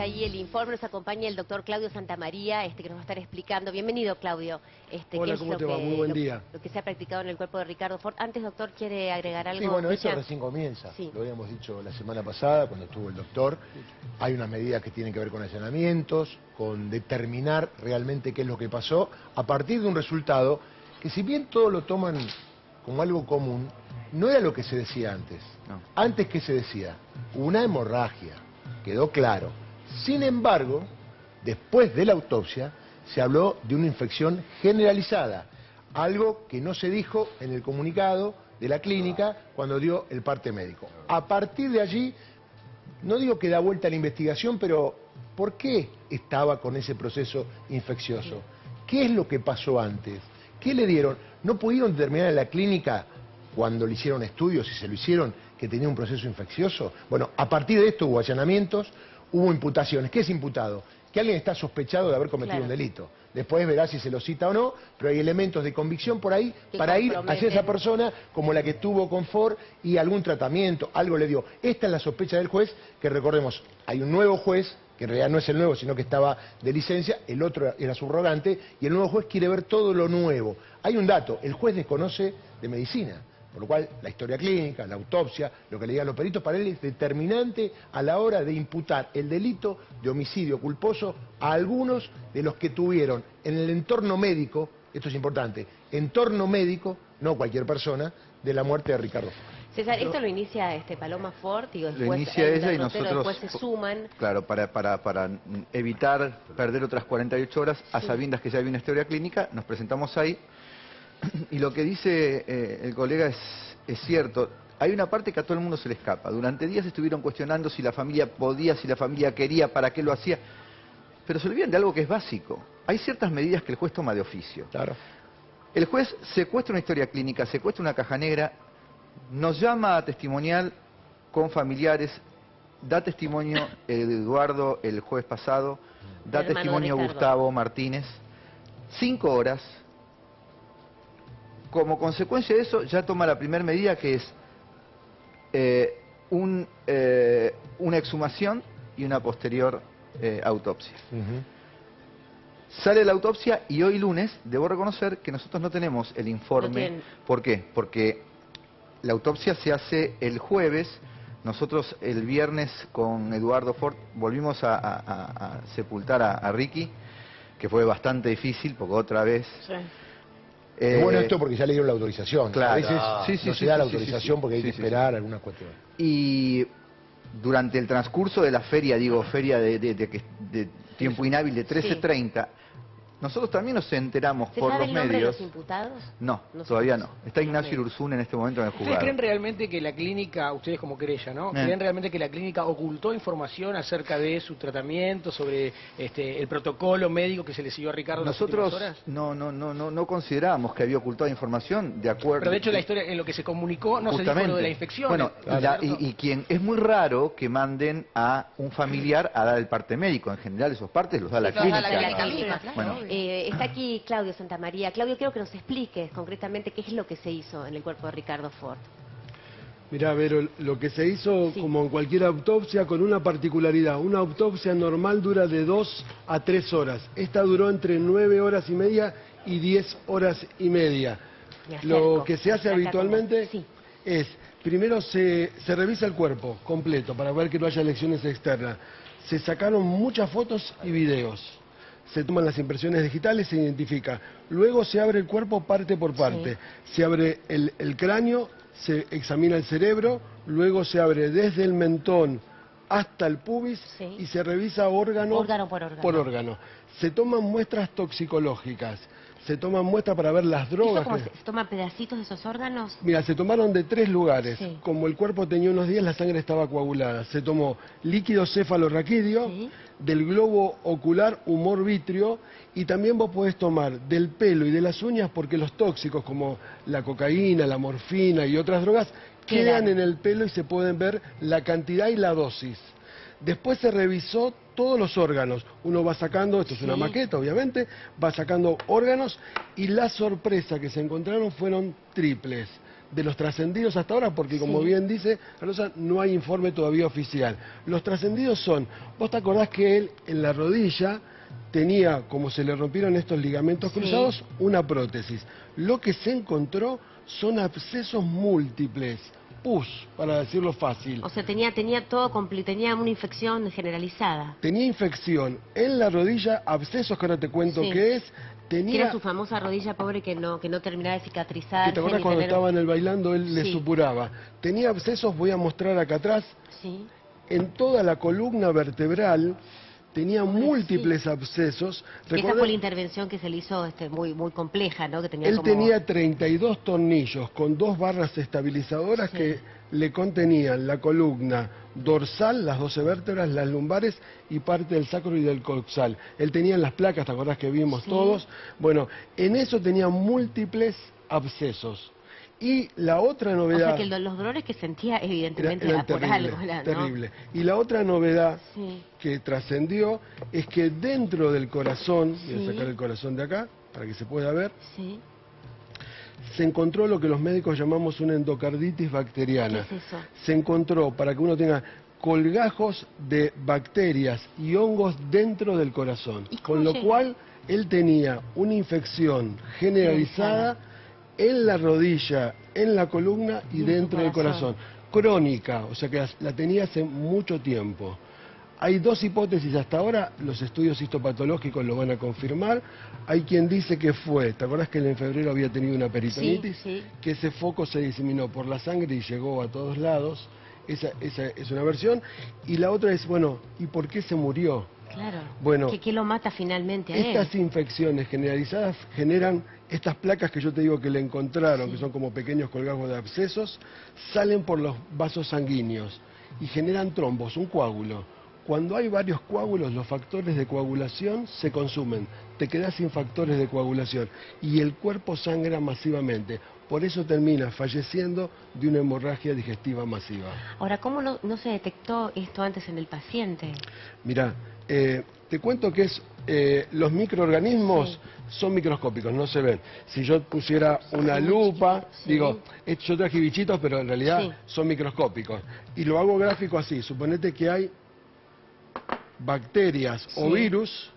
está ahí el informe, nos acompaña el doctor Claudio Santamaría, que nos va a estar explicando. Bienvenido, Claudio. Hola, ¿cómo te va? Muy buen día. Lo que se ha practicado en el cuerpo de Ricardo Ford. Antes, doctor, ¿quiere agregar algo? Sí, bueno, esto recién comienza. Sí. Lo habíamos dicho la semana pasada, cuando estuvo el doctor. Hay unas medidas que tienen que ver con allanamientos, con determinar realmente qué es lo que pasó, a partir de un resultado que, si bien todos lo toman como algo común, no era lo que se decía antes. No. Antes, ¿qué se decía? Una hemorragia, quedó claro. Sin embargo, después de la autopsia, se habló de una infección generalizada, algo que no se dijo en el comunicado de la clínica cuando dio el parte médico. A partir de allí, no digo que da vuelta a la investigación, pero ¿por qué estaba con ese proceso infeccioso? ¿Qué es lo que pasó antes? ¿Qué le dieron? ¿No pudieron determinar en la clínica, cuando le hicieron estudios, si se lo hicieron, que tenía un proceso infeccioso? Bueno, a partir de esto hubo allanamientos, hubo imputaciones. ¿Qué es imputado? Que alguien está sospechado de haber cometido un delito. Después verá si se lo cita o no, pero hay elementos de convicción por ahí para ir hacia esa persona, como la que estuvo con Ford, y algún tratamiento, algo le dio. Esta es la sospecha del juez, que recordemos, hay un nuevo juez, que en realidad no es el nuevo, sino que estaba de licencia, el otro era subrogante, y el nuevo juez quiere ver todo lo nuevo. Hay un dato, el juez desconoce de medicina, por lo cual la historia clínica, la autopsia, lo que le digan los peritos, para él es determinante a la hora de imputar el delito de homicidio culposo a algunos de los que tuvieron en el entorno médico, esto es importante, entorno médico, no cualquier persona, de la muerte de Ricardo Ford. César, esto lo inicia Paloma Ford, digo, después, lo inicia ella y nosotros, después se suman. Claro, para evitar perder otras 48 horas, a sabiendas que ya había una historia clínica, nos presentamos ahí. Y lo que dice el colega es cierto. Hay una parte que a todo el mundo se le escapa. Durante días estuvieron cuestionando si la familia podía, si la familia quería, para qué lo hacía. Pero se olvidan de algo que es básico. Hay ciertas medidas que el juez toma de oficio. Claro. El juez secuestra una historia clínica, secuestra una caja negra, nos llama a testimonial con familiares, da testimonio Eduardo el jueves pasado, da testimonio Gustavo Martínez, 5 horas. Como consecuencia de eso, ya toma la primera medida, que es una exhumación y una posterior autopsia. Sale la autopsia y hoy lunes, debo reconocer que nosotros no tenemos el informe. ¿Por qué? Porque la autopsia se hace el jueves. Nosotros el viernes con Eduardo Ford volvimos a sepultar a Ricky, que fue bastante difícil, porque otra vez... Sí. Es bueno esto porque ya le dieron la autorización. Claro. A veces no se da la autorización porque hay que esperar algunas cuestiones. Y durante el transcurso de la feria, feria de tiempo inhábil de 13:30, nosotros también nos enteramos por los medios. ¿Se sabe el nombre de los imputados? No, todavía no. Está Ignacio Irurzún en este momento en el juzgado. ¿Ustedes creen realmente que la clínica, ustedes como querella, ¿no? ¿Creen realmente que la clínica ocultó información acerca de su tratamiento, sobre el protocolo médico que se le siguió a Ricardo? Nosotros no considerábamos que había ocultado información, de acuerdo. Pero de hecho la historia, en lo que se comunicó, no se dijo lo de la infección. Bueno, y quien es muy raro que manden a un familiar a dar el parte médico. En general esos partes los da la clínica. Bueno. Está aquí Claudio Santamaría. Claudio, quiero que nos expliques concretamente qué es lo que se hizo en el cuerpo de Ricardo Ford. Mirá, Vero, lo que se hizo, como en cualquier autopsia, con una particularidad. Una autopsia normal dura de 2 a 3 horas. Esta duró entre 9 horas y media y 10 horas y media. Lo que se hace habitualmente es, primero se revisa el cuerpo completo para ver que no haya lesiones externas. Se sacaron muchas fotos y videos. Se toman las impresiones digitales, se identifica. Luego se abre el cuerpo parte por parte. Se abre el cráneo, se examina el cerebro, luego se abre desde el mentón hasta el pubis y se revisa órgano por órgano. Se toman muestras toxicológicas. Se toman muestras para ver las drogas. ¿Se toman pedacitos de esos órganos? Mira, se tomaron de 3 lugares. Como el cuerpo tenía unos días, la sangre estaba coagulada. Se tomó líquido cefalorraquídeo, del globo ocular, humor vítreo, y también vos podés tomar del pelo y de las uñas, porque los tóxicos como la cocaína, la morfina y otras drogas quedan en el pelo y se pueden ver la cantidad y la dosis. Después se revisó todos los órganos. Uno va sacando, esto es una maqueta obviamente, va sacando órganos, y la sorpresa que se encontraron fueron triples. de los trascendidos hasta ahora, porque como Sí. bien dice Rosa, no hay informe todavía oficial. Los trascendidos son, vos te acordás que él en la rodilla tenía, como se le rompieron estos ligamentos Sí. cruzados, una prótesis. Lo que se encontró son abscesos múltiples, pus, para decirlo fácil. O sea, tenía todo tenía una infección generalizada. Tenía infección en la rodilla, abscesos que ahora te cuento Sí. qué es. Que Tenía, era su famosa rodilla pobre que no terminaba de cicatrizar. que te acuerdas cuando estaba en el bailando, él le Sí. supuraba. Tenía abscesos, voy a mostrar acá atrás, Sí. en toda la columna vertebral. Tenía múltiples abscesos. Esa Recordá- fue la intervención que se le hizo muy compleja, ¿no? Que tenía Él como... tenía 32 tornillos con 2 barras estabilizadoras Sí. que le contenían la columna dorsal, las 12 vértebras, las lumbares y parte del sacro y del coxal. Él tenía en las placas, ¿te acordás que vimos Sí. todos? Bueno, en eso tenía múltiples abscesos. Y la otra O novedad... sea, que los dolores que sentía, evidentemente, eran era por terribles, algo, ¿no? terrible. Y la otra novedad Sí. que trascendió es que dentro del corazón, voy Sí. a sacar el corazón de acá para que se pueda ver, Sí. se encontró lo que los médicos llamamos una endocarditis bacteriana. ¿Qué es eso? Se encontró, para que uno tenga colgajos de bacterias y hongos dentro del corazón. ¿Y cómo Con lo llega? cual él tenía una infección generalizada en la rodilla, en la columna y Y en dentro su del corazón. corazón. Crónica, o sea que la tenía hace mucho tiempo. Hay 2 hipótesis hasta ahora, los estudios histopatológicos lo van a confirmar. Hay quien dice que fue, ¿te acuerdas que él en febrero había tenido una peritonitis? Sí, sí. Que ese foco se diseminó por la sangre y llegó a todos lados. Esa es una versión. Y la otra es, bueno, ¿y por qué se murió? Claro. Bueno, ¿Qué lo mata finalmente a él? estas infecciones generalizadas generan estas placas que yo te digo que le encontraron, Sí. que son como pequeños colgajos de abscesos, salen por los vasos sanguíneos y generan trombos, un coágulo. Cuando hay varios coágulos, los factores de coagulación se consumen, te quedas sin factores de coagulación y el cuerpo sangra masivamente. Por eso termina falleciendo de una hemorragia digestiva masiva. Ahora, ¿cómo no se detectó esto antes en el paciente? Mirá, te cuento que los microorganismos Sí. son microscópicos, no se ven. Si yo pusiera una muy lupa, chiquito, sí. digo, yo traje bichitos, pero en realidad Sí. son microscópicos. Y lo hago gráfico así, suponete que hay bacterias o Sí. virus,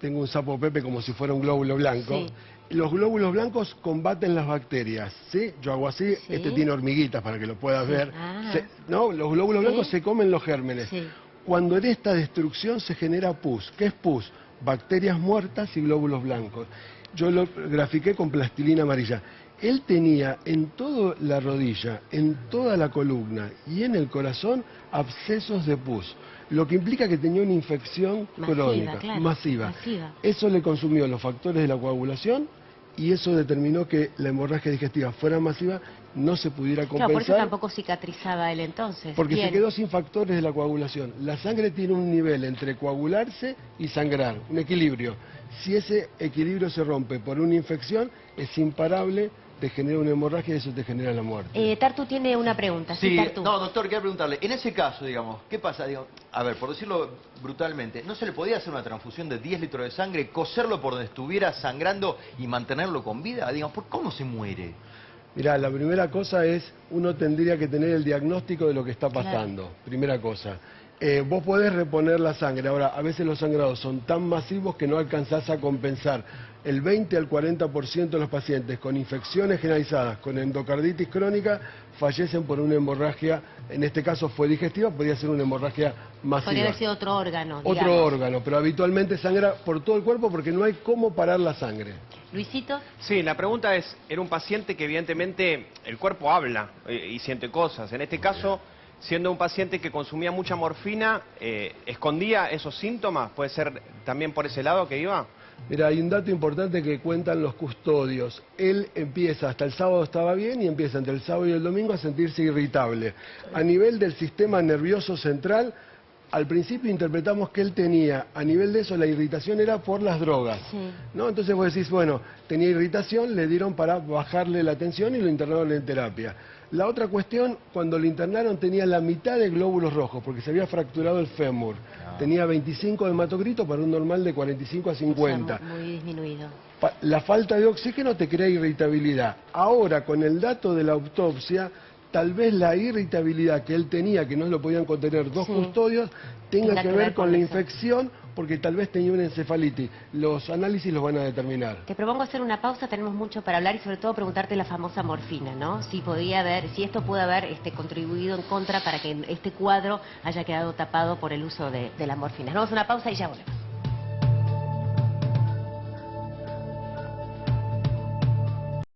tengo un sapo Pepe como si fuera un glóbulo blanco, Sí. los glóbulos blancos combaten las bacterias, ¿sí? Yo hago así, Sí. este tiene hormiguitas para que lo puedas Sí. ver. Ah. No, los glóbulos Sí. blancos se comen los gérmenes. Sí. Cuando en esta destrucción se genera pus. ¿Qué es pus? Bacterias muertas y glóbulos blancos. Yo lo grafiqué con plastilina amarilla. Él tenía en toda la rodilla, en toda la columna y en el corazón abscesos de pus, lo que implica que tenía una infección Masiva, crónica, claro, masiva. masiva. Eso le consumió los factores de la coagulación y eso determinó que la hemorragia digestiva fuera masiva, no se pudiera compensar. Claro, por eso tampoco cicatrizaba él entonces. Porque Bien. se quedó sin factores de la coagulación. La sangre tiene un nivel entre coagularse y sangrar, un equilibrio. Si ese equilibrio se rompe por una infección, es imparable, te genera una hemorragia y eso te genera la muerte. Tartu tiene una pregunta. Sí, Sí, Tartu. no, doctor, quería preguntarle, en ese caso, digamos, ¿qué pasa? Digo, a ver, por decirlo brutalmente, ¿no se le podía hacer una transfusión de 10 litros de sangre, coserlo por donde estuviera sangrando y mantenerlo con vida? Digamos, ¿por cómo se muere? Mirá, la primera cosa es, uno tendría que tener el diagnóstico de lo que está pasando. Primera cosa. Vos podés reponer la sangre. Ahora, a veces los sangrados son tan masivos que no alcanzás a compensar. El 20 al 40% de los pacientes con infecciones generalizadas, con endocarditis crónica, fallecen por una hemorragia, en este caso fue digestiva, podría ser una hemorragia masiva. Podría haber sido otro órgano. Otro digamos. órgano, pero habitualmente sangra por todo el cuerpo porque no hay cómo parar la sangre. Luisito. Sí, la pregunta es, era un paciente que evidentemente el cuerpo habla y siente cosas. En este caso, siendo un paciente que consumía mucha morfina, ¿escondía esos síntomas? ¿Puede ser también por ese lado que iba? Mira, hay un dato importante que cuentan los custodios. Él empieza, hasta el sábado estaba bien, y empieza entre el sábado y el domingo a sentirse irritable. A nivel del sistema nervioso central, al principio interpretamos que él tenía, a nivel de eso, la irritación era por las drogas. Sí. ¿No? Entonces vos decís, bueno, tenía irritación, le dieron para bajarle la tensión y lo internaron en terapia. La otra cuestión, cuando lo internaron tenía la mitad de glóbulos rojos, porque se había fracturado el fémur. Tenía 25 de hematocrito para un normal de 45 a 50. O sea, muy disminuido. la falta de oxígeno te crea irritabilidad. Ahora, con el dato de la autopsia, tal vez la irritabilidad que él tenía, que no lo podían contener dos custodios, tenga que ver con la infección, porque tal vez tenía una encefalitis. Los análisis los van a determinar. Te propongo hacer una pausa, tenemos mucho para hablar y sobre todo preguntarte la famosa morfina, ¿no? Si esto puede haber contribuido en contra para que este cuadro haya quedado tapado por el uso de la morfina. Vamos a una pausa y ya volvemos.